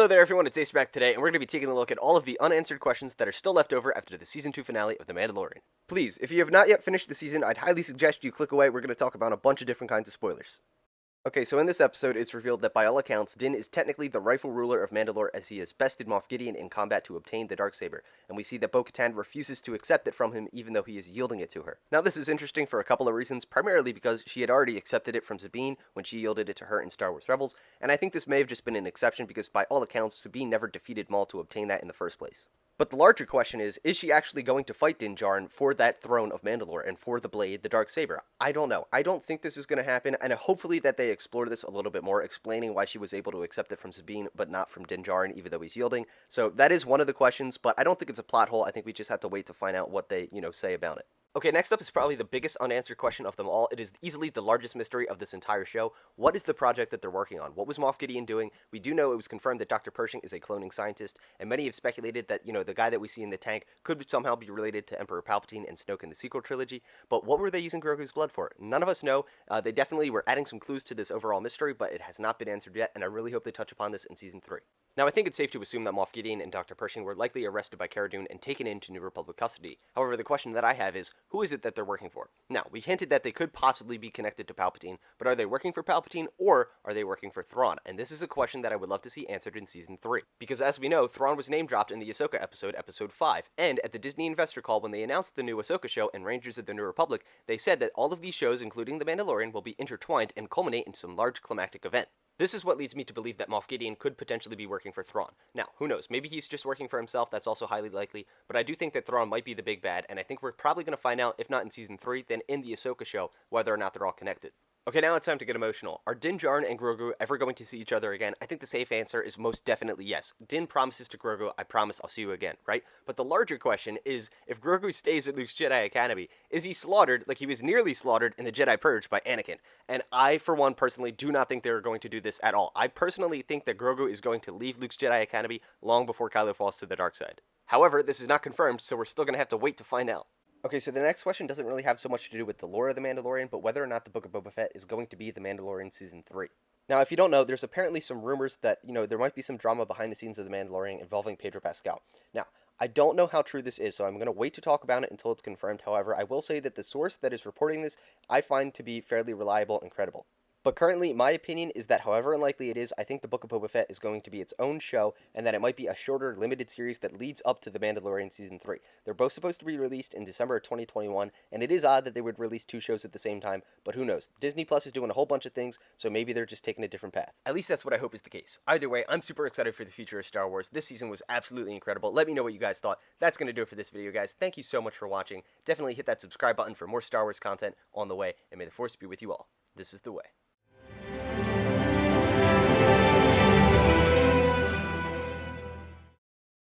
Hello there everyone, it's Ace back today, and we're going to be taking a look at all of the unanswered questions that are still left over after the Season 2 finale of The Mandalorian. Please, if you have not yet finished the season, I'd highly suggest you click away. We're going to talk about a bunch of different kinds of spoilers. Okay, so in this episode, it's revealed that by all accounts, Din is technically the rightful ruler of Mandalore as he has bested Moff Gideon in combat to obtain the Darksaber, and we see that Bo-Katan refuses to accept it from him even though he is yielding it to her. Now this is interesting for a couple of reasons, primarily because she had already accepted it from Sabine when she yielded it to her in Star Wars Rebels, and I think this may have just been an exception because by all accounts, Sabine never defeated Maul to obtain that in the first place. But the larger question is she actually going to fight Din Djarin for that throne of Mandalore and for the blade, the Darksaber? I don't know. I don't think this is going to happen, and hopefully that they explore this a little bit more, explaining why she was able to accept it from Sabine, but not from Din Djarin, even though he's yielding. So that is one of the questions, but I don't think it's a plot hole. I think we just have to wait to find out what they, say about it. Okay, next up is probably the biggest unanswered question of them all. It is easily the largest mystery of this entire show. What is the project that they're working on? What was Moff Gideon doing? We do know it was confirmed that Dr. Pershing is a cloning scientist, and many have speculated that, the guy that we see in the tank could somehow be related to Emperor Palpatine and Snoke in the sequel trilogy, but what were they using Grogu's blood for? None of us know. They definitely were adding some clues to this overall mystery, but it has not been answered yet, and I really hope they touch upon this in Season 3. Now, I think it's safe to assume that Moff Gideon and Dr. Pershing were likely arrested by Cara Dune and taken into New Republic custody. However, the question that I have is, who is it that they're working for? Now, we hinted that they could possibly be connected to Palpatine, but are they working for Palpatine, or are they working for Thrawn? And this is a question that I would love to see answered in Season 3. Because as we know, Thrawn was name-dropped in the Ahsoka episode, Episode 5, and at the Disney Investor Call when they announced the new Ahsoka show and Rangers of the New Republic, they said that all of these shows, including The Mandalorian, will be intertwined and culminate in some large climactic event. This is what leads me to believe that Moff Gideon could potentially be working for Thrawn. Now, who knows, maybe he's just working for himself, that's also highly likely, but I do think that Thrawn might be the big bad, and I think we're probably going to find out, if not in Season 3, then in the Ahsoka show, whether or not they're all connected. Okay, now it's time to get emotional. Are Din Djarin and Grogu ever going to see each other again? I think the safe answer is most definitely yes. Din promises to Grogu, I promise I'll see you again, right? But the larger question is, if Grogu stays at Luke's Jedi Academy, is he slaughtered like he was nearly slaughtered in the Jedi Purge by Anakin? And I, for one, personally do not think they're going to do this at all. I personally think that Grogu is going to leave Luke's Jedi Academy long before Kylo falls to the dark side. However, this is not confirmed, so we're still going to have to wait to find out. Okay, so the next question doesn't really have so much to do with the lore of The Mandalorian, but whether or not the Book of Boba Fett is going to be The Mandalorian Season 3. Now, if you don't know, there's apparently some rumors that, there might be some drama behind the scenes of The Mandalorian involving Pedro Pascal. Now, I don't know how true this is, so I'm going to wait to talk about it until it's confirmed. However, I will say that the source that is reporting this, I find to be fairly reliable and credible. But currently, my opinion is that however unlikely it is, I think the Book of Boba Fett is going to be its own show, and that it might be a shorter, limited series that leads up to The Mandalorian Season 3. They're both supposed to be released in December of 2021, and it is odd that they would release two shows at the same time, but who knows? Disney Plus is doing a whole bunch of things, so maybe they're just taking a different path. At least that's what I hope is the case. Either way, I'm super excited for the future of Star Wars. This season was absolutely incredible. Let me know what you guys thought. That's going to do it for this video, guys. Thank you so much for watching. Definitely hit that subscribe button for more Star Wars content on the way, and may the Force be with you all. This is the way.